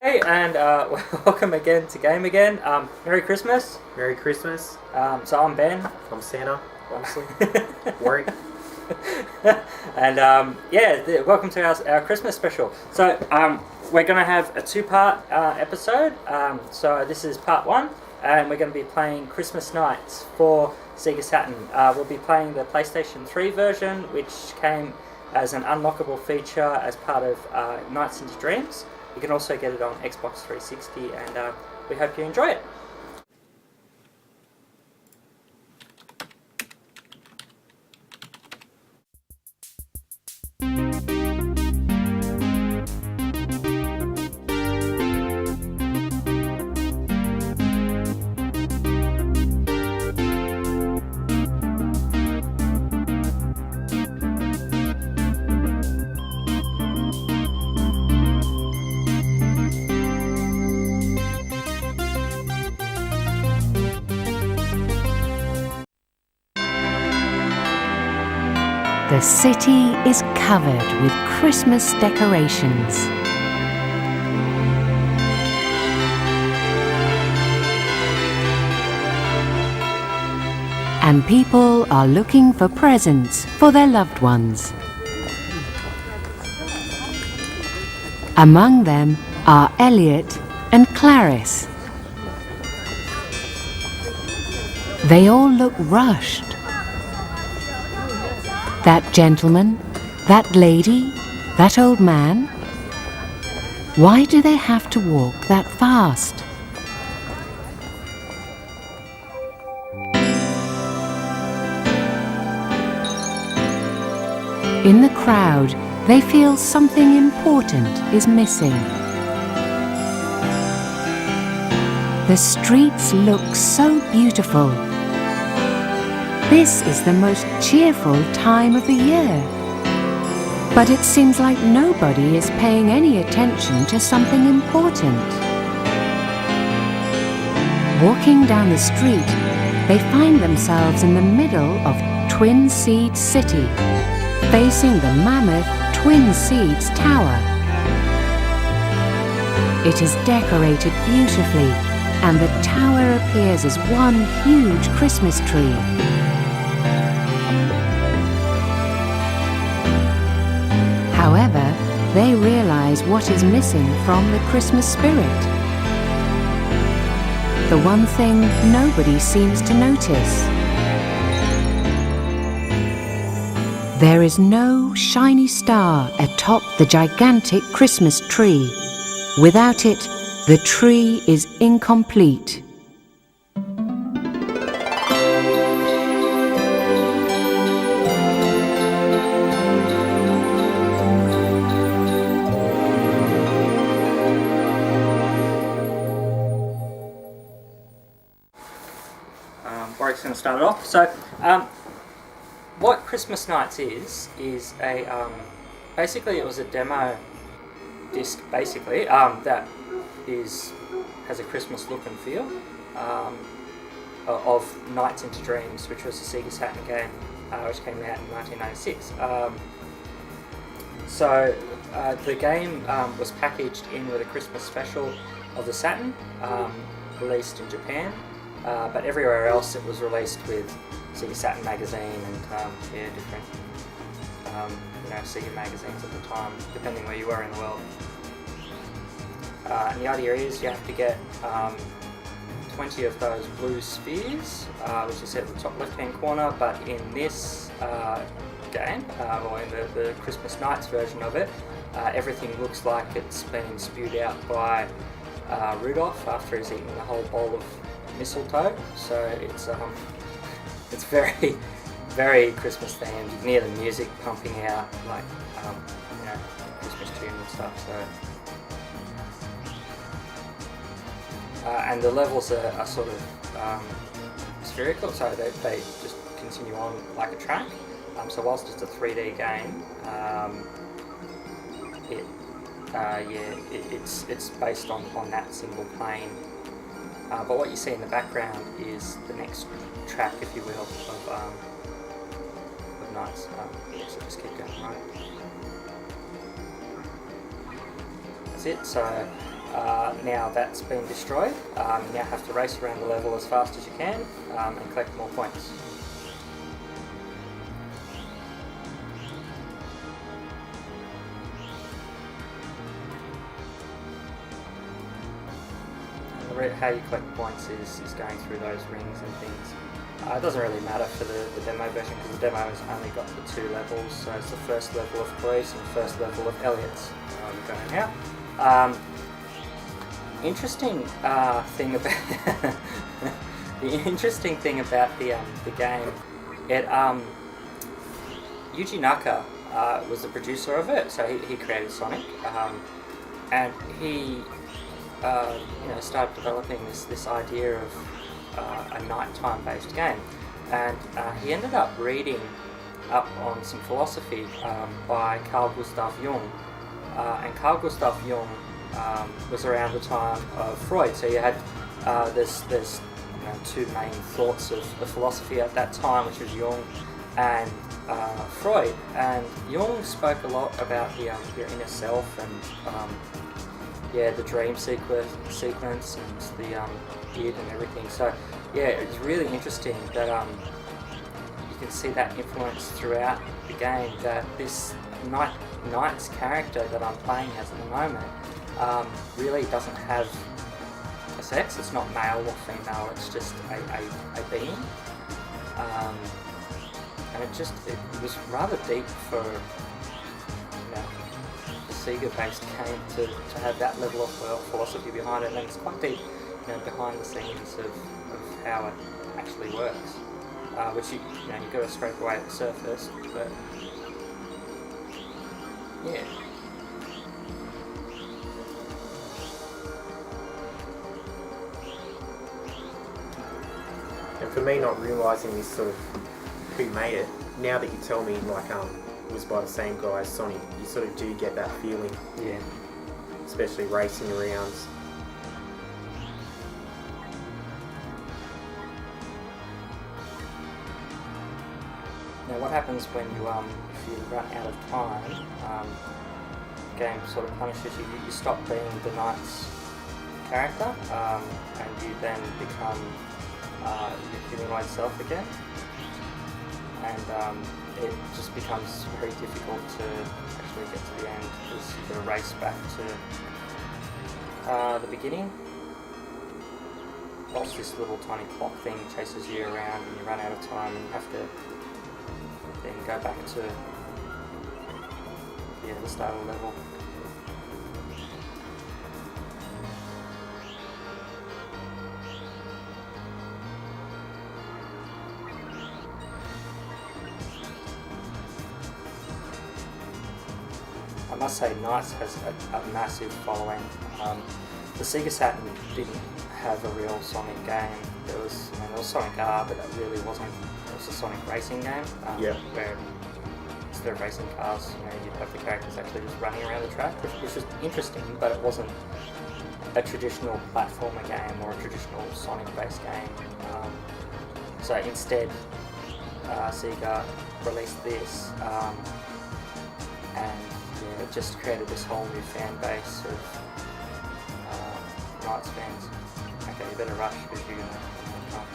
Hey, and welcome again to Game Again. Merry Christmas. Merry Christmas. So I'm Ben. I'm Santa, obviously. Worry. And welcome to our Christmas special. So we're going to have a two-part episode. So this is part one, and we're going to be playing Christmas Nights for Sega Saturn. We'll be playing the PlayStation 3 version, which came as an unlockable feature as part of Nights into Dreams. You can also get it on Xbox 360, and we hope you enjoy it. The city is covered with Christmas decorations. And people are looking for presents for their loved ones. Among them are Elliot and Clarice. They all look rushed. That gentleman, that lady, that old man. Why do they have to walk that fast? In the crowd, they feel something important is missing. The streets look so beautiful. This is the most cheerful time of the year. But it seems like nobody is paying any attention to something important. Walking down the street, they find themselves in the middle of Twin Seeds City, facing the mammoth Twin Seeds Tower. It is decorated beautifully, and the tower appears as one huge Christmas tree. However, they realize what is missing from the Christmas spirit. The one thing nobody seems to notice. There is no shiny star atop the gigantic Christmas tree. Without it, the tree is incomplete. Warwick's going to start it off. So, what Christmas Nights is a basically it was a demo disc basically that has a Christmas look and feel of Nights into Dreams, which was a Sega Saturn game which came out in 1996. The game was packaged in with a Christmas special of the Saturn, released in Japan. But everywhere else it was released with Sega Saturn magazine and different Sega magazines at the time, depending where you were in the world. And the idea is you have to get 20 of those blue spheres, which is set at the top left-hand corner, but in this game, or in the Christmas Nights version of it, everything looks like it's been spewed out by Rudolph after he's eaten the whole bowl of mistletoe. So it's very, very Christmas themed. You can hear the music pumping out, like Christmas tune and stuff. So and the levels are sort of spherical, so they just continue on like a track. So whilst it's a 3D game, it's based on that single plane. But what you see in the background is the next track, if you will, of Nights. So just keep going, right? That's it. So now that's been destroyed, you now have to race around the level as fast as you can and collect more points. How you collect points is going through those rings and things. It doesn't really matter for the demo version because the demo has only got the 2 levels, so it's the first level of Police and the first level of Elliot's going out. Interesting thing about the interesting thing about the game, Yuji Naka was the producer of it, so he created Sonic, and he started developing this idea of a nighttime based game, and he ended up reading up on some philosophy by Carl Gustav Jung, and Carl Gustav Jung was around the time of Freud, so you had there's 2 main thoughts of philosophy at that time, which was Jung and Freud, and Jung spoke a lot about your inner self and the dream sequence and the id and everything. So yeah, it's really interesting that you can see that influence throughout the game, that this Knight's character that I'm playing as at the moment really doesn't have a sex. It's not male or female, it's just a being. And it was rather deep for Sega-based game to have that level of philosophy behind it, and it's quite deep, behind the scenes of how it actually works, which you got to scrape away at the surface, but yeah. And for me, not realising this sort of who made it, now that you tell me it was by the same guy as Sonic, you sort of do get that feeling. Yeah. Especially racing around. Now what happens when if you run out of time, the game sort of punishes you. You stop being the Knight's character, and you then become your humanoid self again. And it just becomes very difficult to actually get to the end because you've got to race back to the beginning. Whilst this little tiny clock thing chases you around and you run out of time and you have to then go back to the start of the level. I must say, Knights has a massive following. The Sega Saturn didn't have a real Sonic game. There was Sonic R, but that really wasn't. It was a Sonic racing game. Where instead of racing cars, you'd have the characters actually just running around the track, which was interesting, but it wasn't a traditional platformer game or a traditional Sonic-based game. So instead, Sega released this, and it just created this whole new fan base of Knights fans. Okay, you better rush because you're gonna come.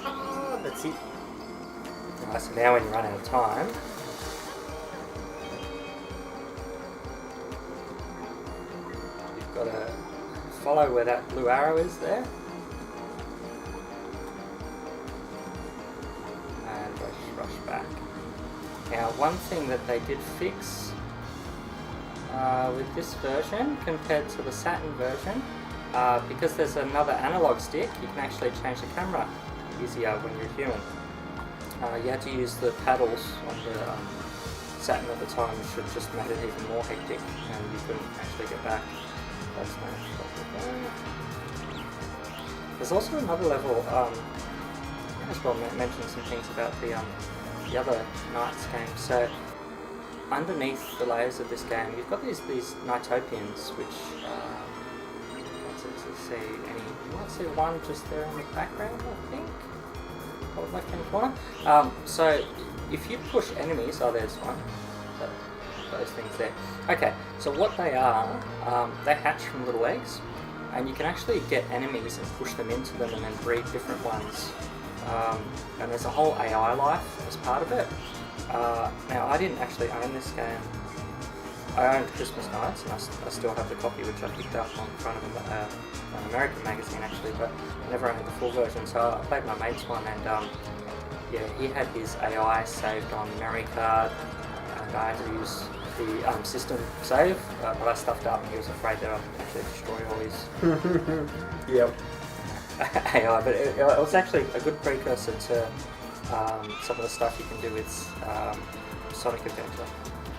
Oh, that's it. Alright, so now when you run out of time, you've got to follow where that blue arrow is there, and rush back. Now, one thing that they did fix with this version compared to the Saturn version, because there's another analog stick, you can actually change the camera easier when you're human. You had to use the paddles on the Saturn at the time, which just made it even more hectic, and you couldn't actually get back. That's nice. There's also another level. I might as well mention some things about the other Knights game. So underneath the layers of this game, you've got these Knightopians, which let's see. see one just there in the background, I think. Top left-hand corner. So if you push enemies, there's one. Those things there. Okay, so what they are, they hatch from little eggs, and you can actually get enemies and push them into them and then breed different ones. And there's a whole AI life as part of it. Now, I didn't actually own this game. I owned Christmas Nights, and I still have the copy which I picked up on front of an American magazine actually, but I never owned the full version, so I played my mate's one, and yeah, he had his AI saved on memory card, and I had to use the system save, but I stuffed up and he was afraid that I'd actually destroy all his Yep. AI, but it was actually a good precursor to some of the stuff you can do with Sonic Adventure.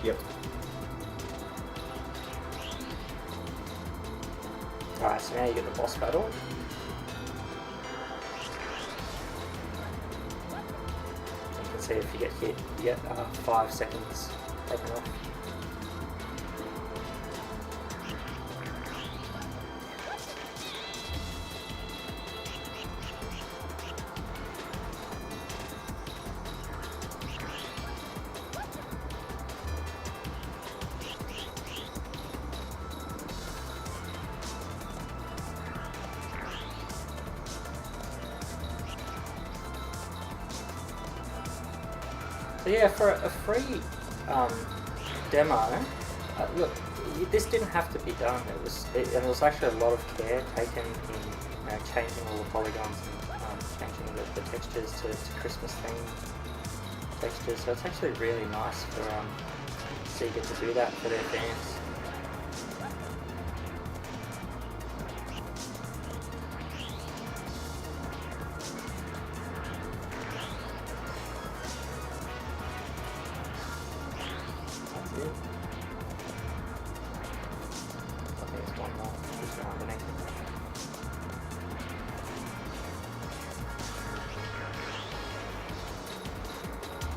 Yep. Alright, so now you get the boss battle. You can see if you get hit, you get 5 seconds taken off. So yeah, for a free demo, look, this didn't have to be done. And there was actually a lot of care taken in changing all the polygons and changing the textures to Christmas themed textures. So it's actually really nice for Sega to do that for their fans.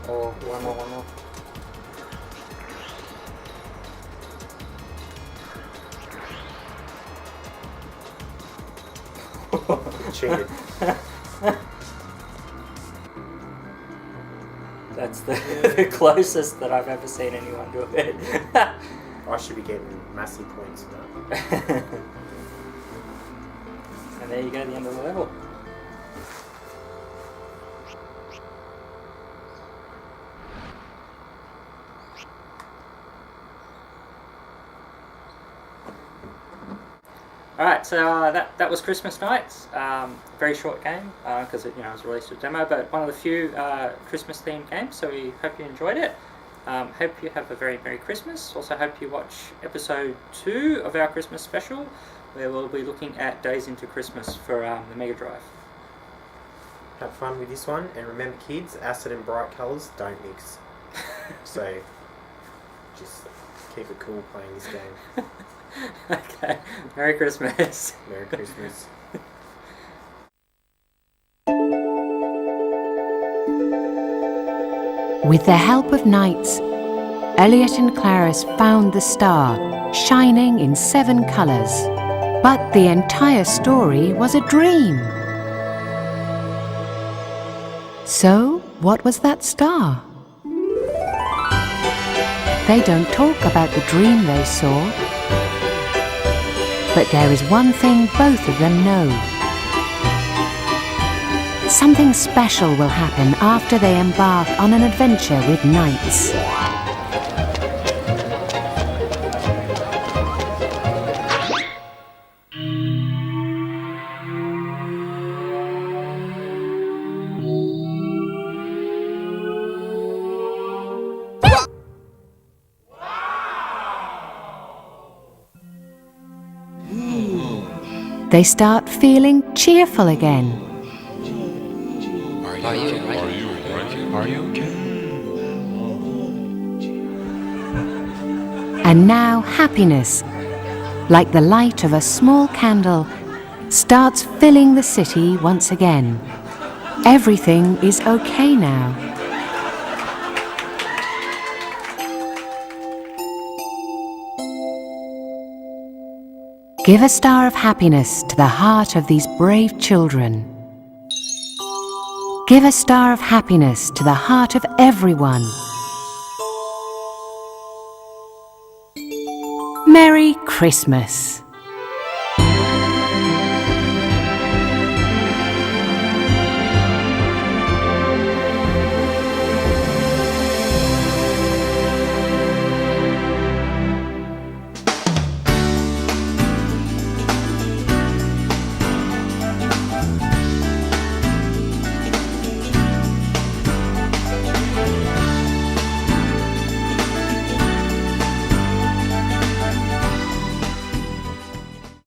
Or one more. Cheated. That's the closest that I've ever seen anyone do it. I should be getting massive points for that. And there you go, the end of the level. Alright, so that was Christmas Nights. Very short game because it was released as a demo, but one of the few Christmas themed games. So we hope you enjoyed it. Hope you have a very Merry Christmas. Also hope you watch episode 2 of our Christmas special, where we'll be looking at Days into Christmas for the Mega Drive. Have fun with this one, and remember, kids, acid and bright colours don't mix. So just keep it cool playing this game. Okay, Merry Christmas. Merry Christmas. With the help of knights, Elliot and Clarice found the star, shining in 7 colours. But the entire story was a dream. So, what was that star? They don't talk about the dream they saw. But there is one thing both of them know. Something special will happen after they embark on an adventure with knights. They start feeling cheerful again. Are you okay? And now happiness, like the light of a small candle, starts filling the city once again. Everything is okay now. Give a star of happiness to the heart of these brave children. Give a star of happiness to the heart of everyone. Merry Christmas!